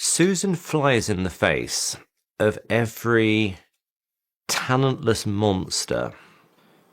Susan flies in the face of every talentless monster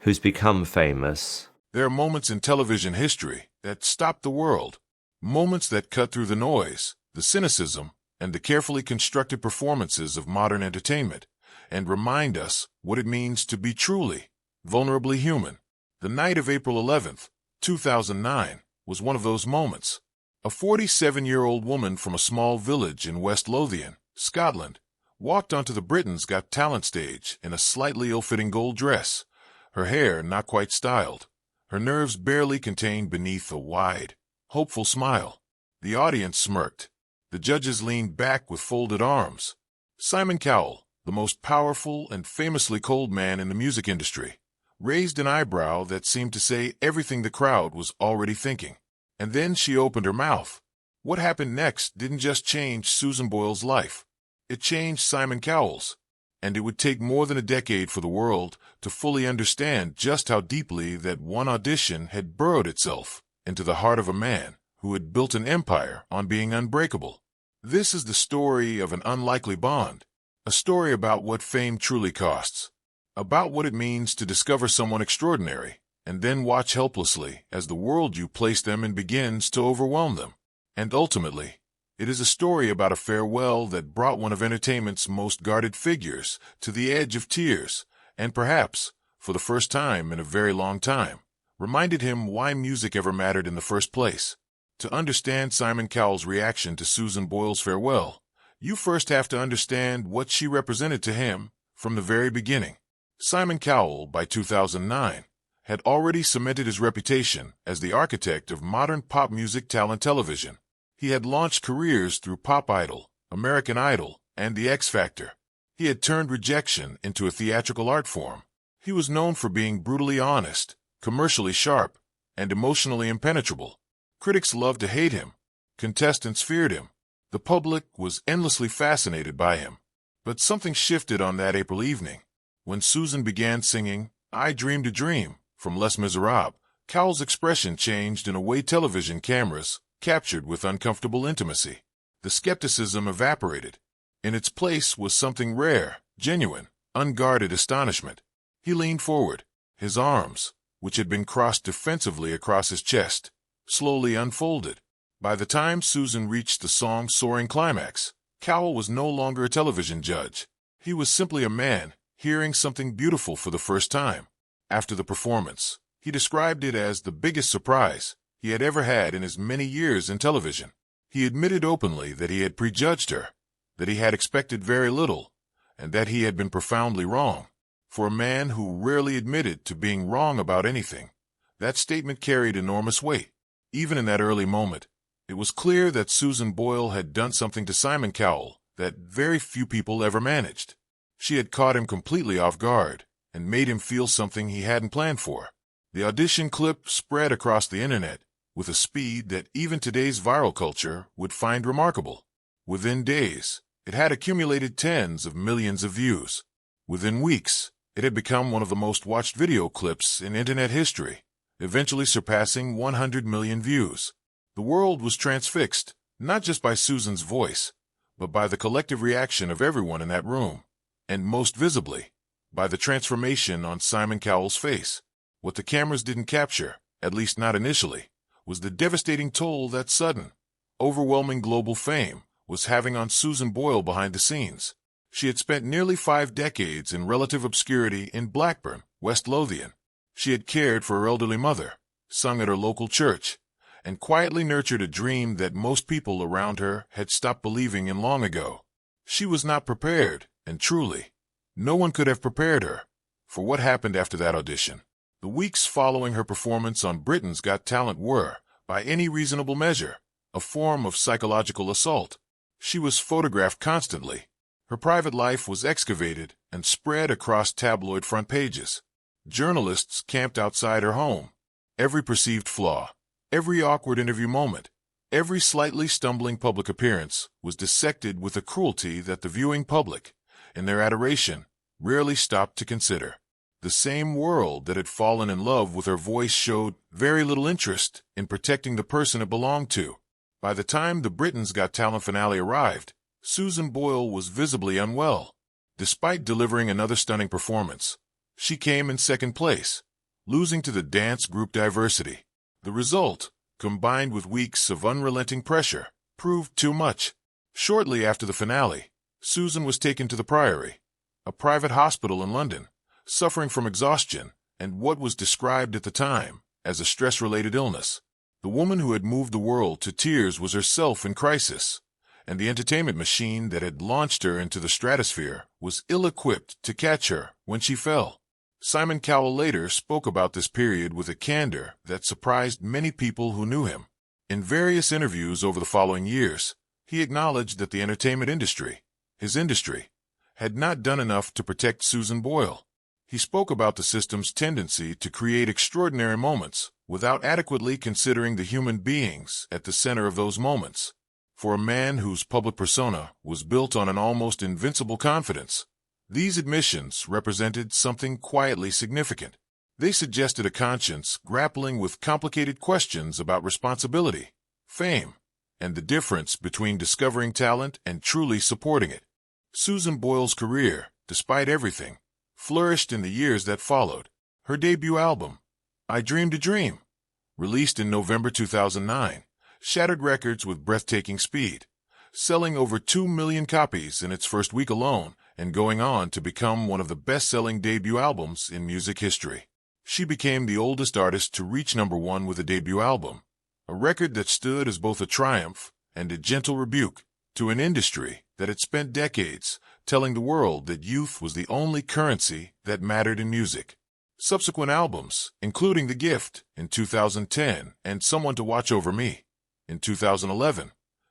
who's become famous. There are moments in television history that stop the world, moments that cut through the noise, the cynicism, and the carefully constructed performances of modern entertainment, and remind us what it means to be truly, vulnerably human. The night of April 11th, 2009, was one of those moments. A 47-year-old woman from a small village in West Lothian, Scotland, walked onto the Britain's Got Talent stage in a slightly ill-fitting gold dress, her hair not quite styled, her nerves barely contained beneath a wide, hopeful smile. The audience smirked. The judges leaned back with folded arms. Simon Cowell, the most powerful and famously cold man in the music industry, raised an eyebrow that seemed to say everything the crowd was already thinking. And then she opened her mouth. What happened next didn't just change Susan Boyle's life. It changed Simon Cowell's. And it would take more than a decade for the world to fully understand just how deeply that one audition had burrowed itself into the heart of a man who had built an empire on being unbreakable. This is the story of an unlikely bond, a story about what fame truly costs, about what it means to discover someone extraordinary and then watch helplessly as the world you place them in begins to overwhelm them. And ultimately, it is a story about a farewell that brought one of entertainment's most guarded figures to the edge of tears, and perhaps, for the first time in a very long time, reminded him why music ever mattered in the first place. To understand Simon Cowell's reaction to Susan Boyle's farewell, you first have to understand what she represented to him from the very beginning. Simon Cowell, by 2009, had already cemented his reputation as the architect of modern pop music talent television. He had launched careers through Pop Idol, American Idol, and The X Factor. He had turned rejection into a theatrical art form. He was known for being brutally honest, commercially sharp, and emotionally impenetrable. Critics loved to hate him. Contestants feared him. The public was endlessly fascinated by him. But something shifted on that April evening. When Susan began singing I Dreamed a Dream from Les Miserables, Cowell's expression changed in a way television cameras captured with uncomfortable intimacy. The skepticism evaporated. In its place was something rare, genuine, unguarded astonishment. He leaned forward. His arms, which had been crossed defensively across his chest, slowly unfolded. By the time Susan reached the song's soaring climax, Cowell was no longer a television judge. He was simply a man hearing something beautiful for the first time. After the performance, he described it as the biggest surprise he had ever had in his many years in television. He admitted openly that he had prejudged her, that he had expected very little, and that he had been profoundly wrong. For a man who rarely admitted to being wrong about anything, that statement carried enormous weight. Even in that early moment, it was clear that Susan Boyle had done something to Simon Cowell that very few people ever managed. She had caught him completely off guard and made him feel something he hadn't planned for. The audition clip spread across the internet with a speed that even today's viral culture would find remarkable. Within days, it had accumulated tens of millions of views. Within weeks, it had become one of the most watched video clips in internet history, eventually surpassing 100 million views. The world was transfixed, not just by Susan's voice, but by the collective reaction of everyone in that room, and most visibly, by the transformation on Simon Cowell's face. What the cameras didn't capture, at least not initially, was the devastating toll that sudden, overwhelming global fame was having on Susan Boyle behind the scenes. She had spent nearly 5 decades in relative obscurity in Blackburn, West Lothian. She had cared for her elderly mother, sung at her local church, and quietly nurtured a dream that most people around her had stopped believing in long ago. She was not prepared, and truly, no one could have prepared her for what happened after that audition. The weeks following her performance on Britain's Got Talent were, by any reasonable measure, a form of psychological assault. She was photographed constantly. Her private life was excavated and spread across tabloid front pages. Journalists camped outside her home. Every perceived flaw, every awkward interview moment, every slightly stumbling public appearance was dissected with a cruelty that the viewing public, in their adoration, rarely stopped to consider. The same world that had fallen in love with her voice showed very little interest in protecting the person it belonged to. By the time the Britain's Got Talent finale arrived, Susan Boyle was visibly unwell. Despite delivering another stunning performance, she came in second place, losing to the dance group Diversity. The result, combined with weeks of unrelenting pressure, proved too much. Shortly after the finale, Susan was taken to the Priory, a private hospital in London, suffering from exhaustion and what was described at the time as a stress-related illness. The woman who had moved the world to tears was herself in crisis, and the entertainment machine that had launched her into the stratosphere was ill-equipped to catch her when she fell. Simon Cowell later spoke about this period with a candor that surprised many people who knew him. In various interviews over the following years, he acknowledged that the entertainment industry, his industry, had not done enough to protect Susan Boyle. He spoke about the system's tendency to create extraordinary moments without adequately considering the human beings at the center of those moments. For a man whose public persona was built on an almost invincible confidence, these admissions represented something quietly significant. They suggested a conscience grappling with complicated questions about responsibility, fame, and the difference between discovering talent and truly supporting it. Susan Boyle's career, despite everything, flourished in the years that followed. Her debut album, I Dreamed a Dream, released in November 2009, shattered records with breathtaking speed, selling over 2 million copies in its first week alone and going on to become one of the best-selling debut albums in music history. She became the oldest artist to reach #1 with a debut album, a record that stood as both a triumph and a gentle rebuke to an industry that had spent decades telling the world that youth was the only currency that mattered in music. Subsequent albums, including The Gift in 2010 and Someone to Watch Over Me in 2011,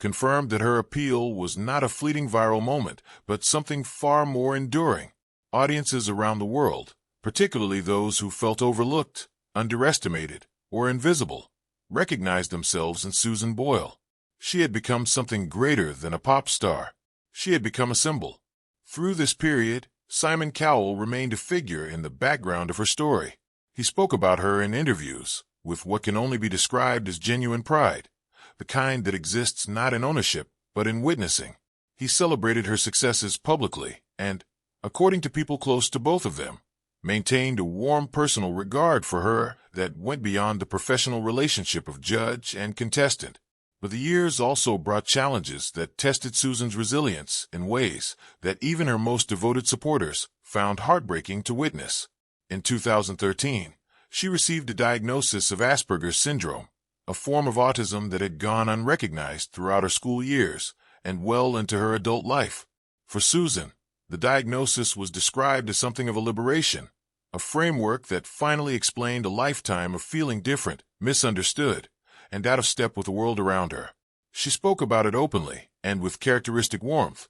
confirmed that her appeal was not a fleeting viral moment, but something far more enduring. Audiences around the world, particularly those who felt overlooked, underestimated, or invisible, recognized themselves in Susan Boyle. She had become something greater than a pop star. She had become a symbol. Through this period, Simon Cowell remained a figure in the background of her story. He spoke about her in interviews with what can only be described as genuine pride, the kind that exists not in ownership, but in witnessing. He celebrated her successes publicly and, according to people close to both of them, maintained a warm personal regard for her that went beyond the professional relationship of judge and contestant. But the years also brought challenges that tested Susan's resilience in ways that even her most devoted supporters found heartbreaking to witness. In 2013, she received a diagnosis of Asperger's syndrome, a form of autism that had gone unrecognized throughout her school years and well into her adult life. For Susan, the diagnosis was described as something of a liberation, a framework that finally explained a lifetime of feeling different, misunderstood, and out of step with the world around her. She spoke about it openly and with characteristic warmth,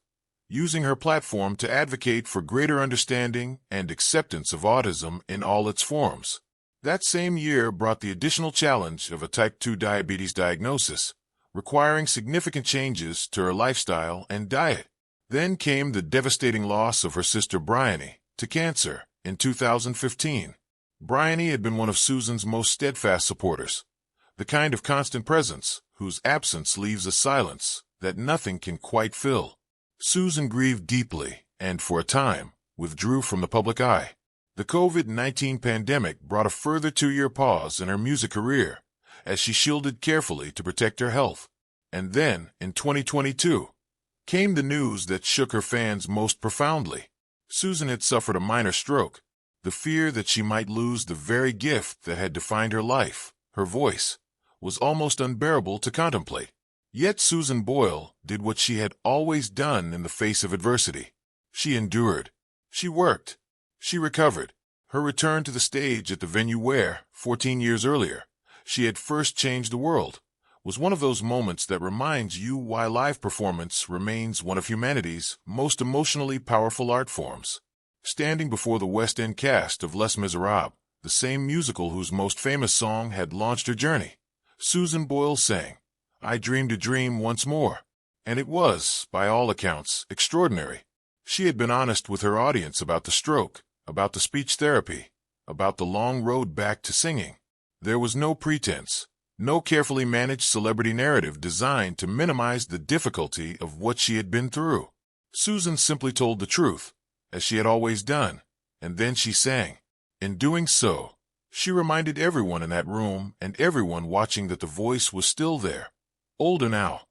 using her platform to advocate for greater understanding and acceptance of autism in all its forms. That same year brought the additional challenge of a type 2 diabetes diagnosis, requiring significant changes to her lifestyle and diet. Then came the devastating loss of her sister Bryony to cancer in 2015. Bryony had been one of Susan's most steadfast supporters, the kind of constant presence whose absence leaves a silence that nothing can quite fill. Susan grieved deeply and, for a time, withdrew from the public eye. The COVID-19 pandemic brought a further 2-year pause in her music career as she shielded carefully to protect her health. And then, in 2022, came the news that shook her fans most profoundly. Susan had suffered a minor stroke, the fear that she might lose the very gift that had defined her life, her voice, was almost unbearable to contemplate. Yet Susan Boyle did what she had always done in the face of adversity. She endured. She worked. She recovered. Her return to the stage at the venue where, 14 years earlier, she had first changed the world, was one of those moments that reminds you why live performance remains one of humanity's most emotionally powerful art forms. Standing before the West End cast of Les Miserables, the same musical whose most famous song had launched her journey, Susan Boyle sang, I Dreamed a Dream once more, and it was, by all accounts, extraordinary. She had been honest with her audience about the stroke, about the speech therapy, about the long road back to singing. There was no pretense, No carefully managed celebrity narrative designed to minimize the difficulty of what she had been through. Susan simply told the truth, as she had always done, and then she sang. In doing so, she reminded everyone in that room and everyone watching that the voice was still there, older now,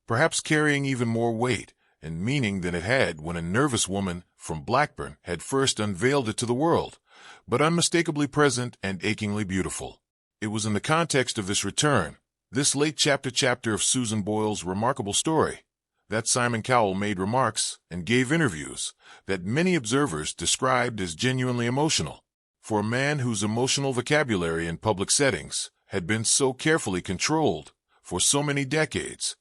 perhaps carrying even more weight and meaning than it had when a nervous woman from Blackburn had first unveiled it to the world, but unmistakably present and achingly beautiful. It was in the context of this return, this late chapter of Susan Boyle's remarkable story, that Simon Cowell made remarks and gave interviews that many observers described as genuinely emotional. For a man whose emotional vocabulary in public settings had been so carefully controlled for so many decades,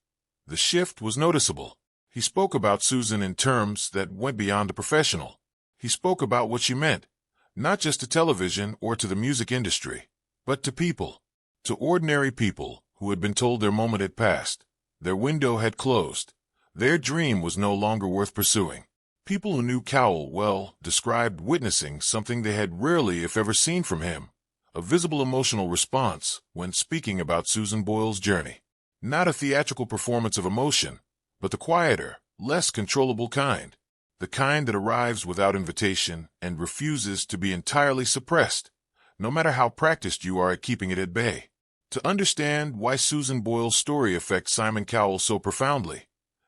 the shift was noticeable. He spoke about Susan in terms that went beyond the professional. He spoke about what she meant, not just to television or to the music industry, but to people, to ordinary people who had been told their moment had passed, their window had closed, their dream was no longer worth pursuing. People who knew Cowell well described witnessing something they had rarely, if ever, seen from him, a visible emotional response when speaking about Susan Boyle's journey. Not a theatrical performance of emotion, but the quieter, less controllable kind, the kind that arrives without invitation and refuses to be entirely suppressed, no matter how practiced you are at keeping it at bay. To understand why Susan Boyle's story affects Simon Cowell so profoundly,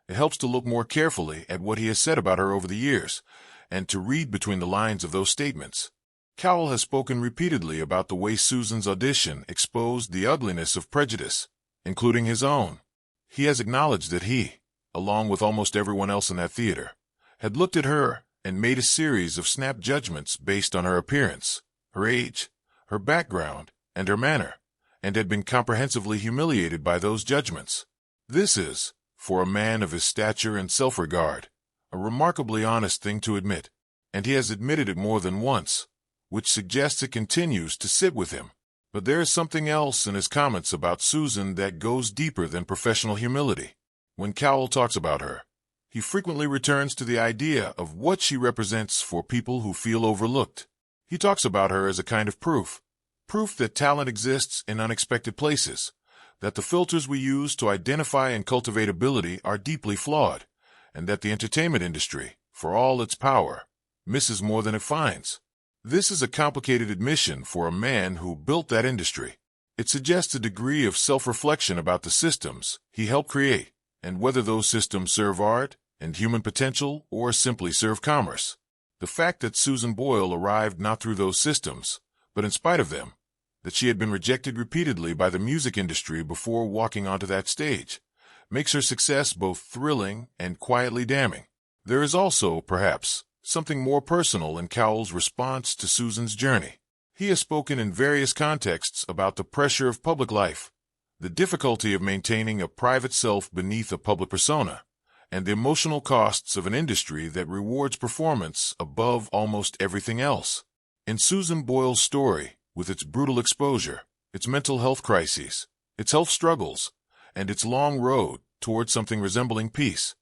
it helps to look more carefully at what he has said about her over the years, and to read between the lines of those statements. Cowell has spoken repeatedly about the way Susan's audition exposed the ugliness of prejudice, including his own. He has acknowledged that he, along with almost everyone else in that theater, had looked at her and made a series of snap judgments based on her appearance, her age, her background, and her manner, and had been comprehensively humiliated by those judgments. This is, for a man of his stature and self-regard, a remarkably honest thing to admit, and he has admitted it more than once, which suggests it continues to sit with him. But there is something else in his comments about Susan that goes deeper than professional humility. When Cowell talks about her, he frequently returns to the idea of what she represents for people who feel overlooked. He talks about her as a kind of proof that talent exists in unexpected places, that the filters we use to identify and cultivate ability are deeply flawed, and that the entertainment industry, for all its power, misses more than it finds. This is a complicated admission for a man who built that industry. It suggests a degree of self-reflection about the systems he helped create, and whether those systems serve art and human potential or simply serve commerce. The fact that Susan Boyle arrived not through those systems, but in spite of them, that she had been rejected repeatedly by the music industry before walking onto that stage, makes her success both thrilling and quietly damning. There is also, perhaps, something more personal in Cowell's response to Susan's journey. He has spoken in various contexts about the pressure of public life, the difficulty of maintaining a private self beneath a public persona, and the emotional costs of an industry that rewards performance above almost everything else. In Susan Boyle's story, with its brutal exposure, its mental health crises, its health struggles, and its long road toward something resembling peace,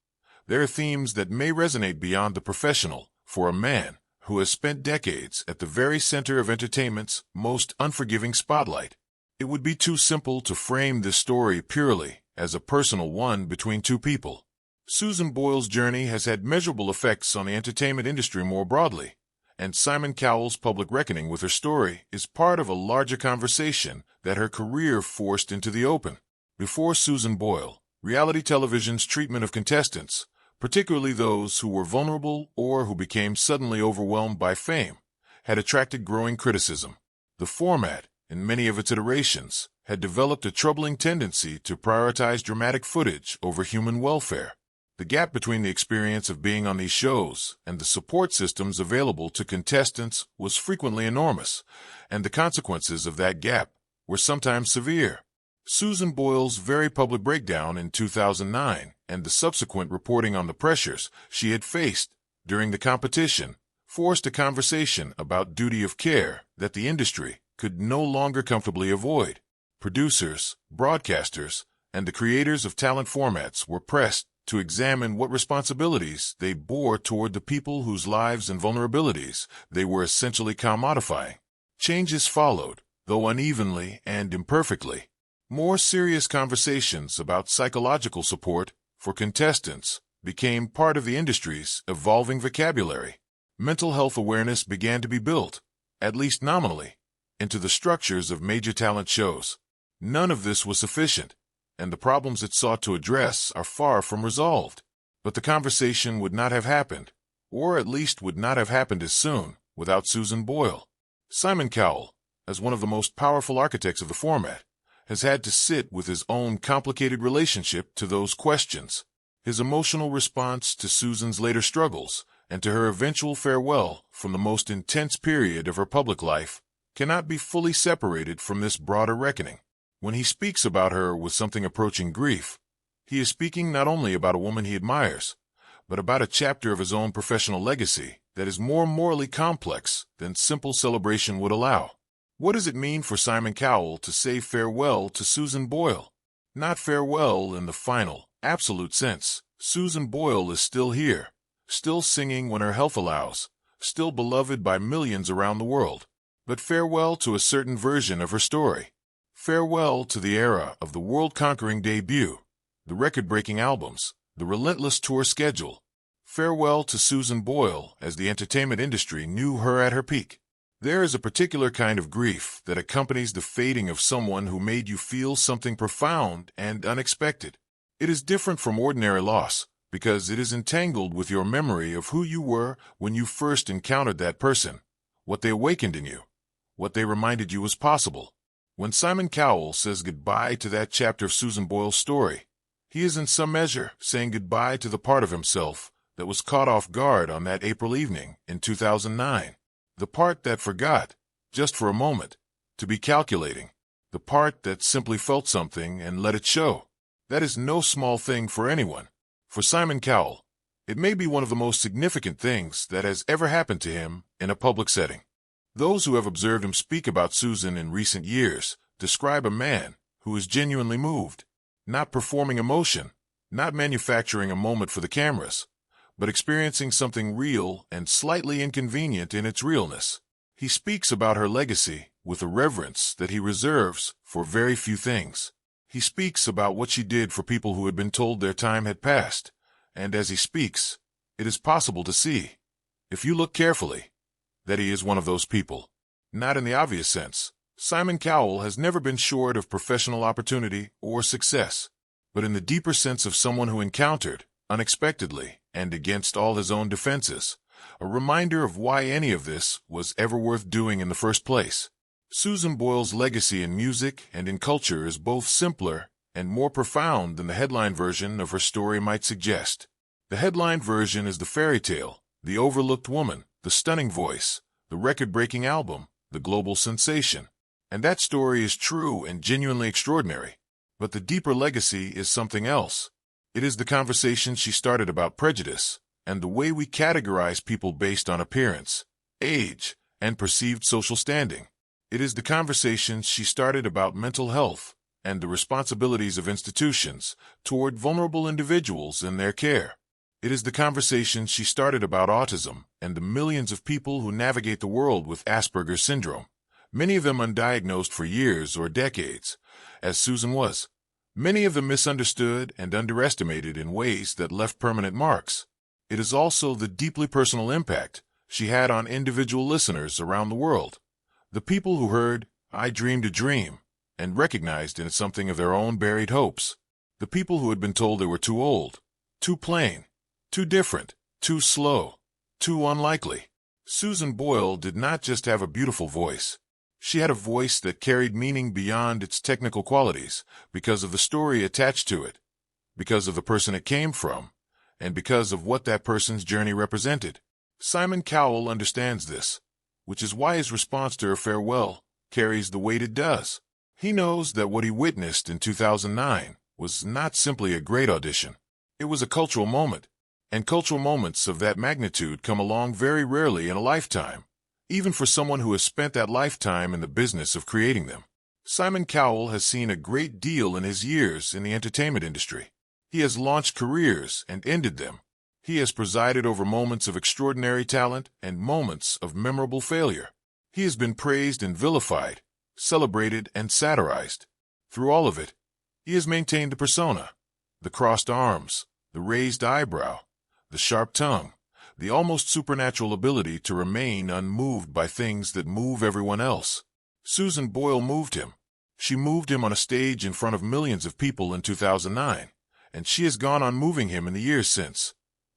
there are themes that may resonate beyond the professional for a man who has spent decades at the very center of entertainment's most unforgiving spotlight. It would be too simple to frame this story purely as a personal one between two people. Susan Boyle's journey has had measurable effects on the entertainment industry more broadly, and Simon Cowell's public reckoning with her story is part of a larger conversation that her career forced into the open. Before Susan Boyle, reality television's treatment of contestants, particularly those who were vulnerable or who became suddenly overwhelmed by fame, had attracted growing criticism. The format, in many of its iterations, had developed a troubling tendency to prioritize dramatic footage over human welfare. The gap between the experience of being on these shows and the support systems available to contestants was frequently enormous, and the consequences of that gap were sometimes severe. Susan Boyle's very public breakdown in 2009 and the subsequent reporting on the pressures she had faced during the competition forced a conversation about duty of care that the industry could no longer comfortably avoid. Producers, broadcasters, and the creators of talent formats were pressed to examine what responsibilities they bore toward the people whose lives and vulnerabilities they were essentially commodifying. Changes followed, though unevenly and imperfectly. More serious conversations about psychological support for contestants became part of the industry's evolving vocabulary. Mental health awareness began to be built, at least nominally, into the structures of major talent shows. None of this was sufficient, and the problems it sought to address are far from resolved. But the conversation would not have happened, or at least would not have happened as soon, without Susan Boyle. Simon Cowell, as one of the most powerful architects of the format, has had to sit with his own complicated relationship to those questions. His emotional response to Susan's later struggles and to her eventual farewell from the most intense period of her public life cannot be fully separated from this broader reckoning. When he speaks about her with something approaching grief, he is speaking not only about a woman he admires, but about a chapter of his own professional legacy that is more morally complex than simple celebration would allow. What does it mean for Simon Cowell to say farewell to Susan Boyle? Not farewell in the final, absolute sense. Susan Boyle is still here, still singing when her health allows, still beloved by millions around the world. But farewell to a certain version of her story. Farewell to the era of the world-conquering debut, the record-breaking albums, the relentless tour schedule. Farewell to Susan Boyle as the entertainment industry knew her at her peak. There is a particular kind of grief that accompanies the fading of someone who made you feel something profound and unexpected. It is different from ordinary loss because it is entangled with your memory of who you were when you first encountered that person, what they awakened in you, what they reminded you was possible. When Simon Cowell says goodbye to that chapter of Susan Boyle's story, he is in some measure saying goodbye to the part of himself that was caught off guard on that April evening in 2009. The part that forgot, just for a moment, to be calculating. The part that simply felt something and let it show. That is no small thing for anyone. For Simon Cowell, it may be one of the most significant things that has ever happened to him in a public setting. Those who have observed him speak about Susan in recent years describe a man who is genuinely moved, not performing emotion, not manufacturing a moment for the cameras, but experiencing something real and slightly inconvenient in its realness. He speaks about her legacy with a reverence that he reserves for very few things. He speaks about what she did for people who had been told their time had passed, and as he speaks, it is possible to see, if you look carefully, that he is one of those people. Not in the obvious sense. Simon Cowell has never been short of professional opportunity or success, but in the deeper sense of someone who encountered, unexpectedly, and against all his own defenses, a reminder of why any of this was ever worth doing in the first place. Susan Boyle's legacy in music and in culture is both simpler and more profound than the headline version of her story might suggest. The headline version is the fairy tale, the overlooked woman, the stunning voice, the record-breaking album, the global sensation. And that story is true and genuinely extraordinary. But the deeper legacy is something else. It is the conversation she started about prejudice and the way we categorize people based on appearance, age, and perceived social standing. It is the conversation she started about mental health and the responsibilities of institutions toward vulnerable individuals in their care. It is the conversation she started about autism and the millions of people who navigate the world with Asperger's syndrome, many of them undiagnosed for years or decades, as Susan was. Many of them misunderstood and underestimated in ways that left permanent marks. It is also the deeply personal impact she had on individual listeners around the world. The people who heard, "I Dreamed a Dream," and recognized in it something of their own buried hopes. The people who had been told they were too old, too plain, too different, too slow, too unlikely. Susan Boyle did not just have a beautiful voice. She had a voice that carried meaning beyond its technical qualities because of the story attached to it, because of the person it came from, and because of what that person's journey represented. Simon Cowell understands this, which is why his response to her farewell carries the weight it does. He knows that what he witnessed in 2009 was not simply a great audition. It was a cultural moment, and cultural moments of that magnitude come along very rarely in a lifetime, even for someone who has spent that lifetime in the business of creating them. Simon Cowell has seen a great deal in his years in the entertainment industry. He has launched careers and ended them. He has presided over moments of extraordinary talent and moments of memorable failure. He has been praised and vilified, celebrated and satirized. Through all of it, he has maintained the persona, the crossed arms, the raised eyebrow, the sharp tongue, the almost supernatural ability to remain unmoved by things that move everyone else. Susan Boyle moved him. She moved him on a stage in front of millions of people in 2009, and she has gone on moving him in the years since,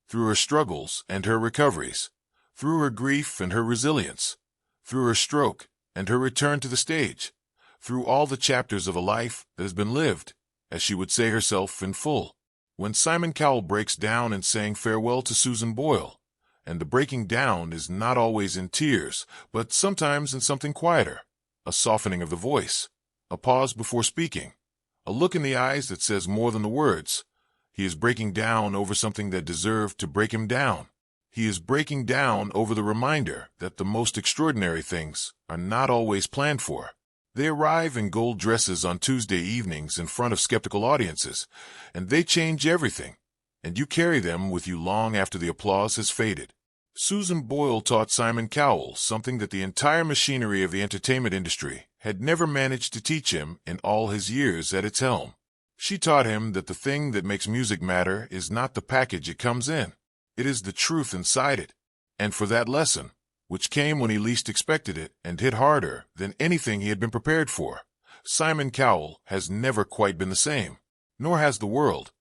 through her struggles and her recoveries, through her grief and her resilience, through her stroke and her return to the stage, through all the chapters of a life that has been lived, as she would say herself, in full. When Simon Cowell breaks down in saying farewell to Susan Boyle, and the breaking down is not always in tears, but sometimes in something quieter, a softening of the voice, a pause before speaking, a look in the eyes that says more than the words. He is breaking down over something that deserved to break him down. He is breaking down over the reminder that the most extraordinary things are not always planned for. They arrive in gold dresses on Tuesday evenings in front of skeptical audiences, and they change everything, and you carry them with you long after the applause has faded. Susan Boyle taught Simon Cowell something that the entire machinery of the entertainment industry had never managed to teach him in all his years at its helm. She taught him that the thing that makes music matter is not the package it comes in. It is the truth inside it. And for that lesson, which came when he least expected it and hit harder than anything he had been prepared for, Simon Cowell has never quite been the same, nor has the world.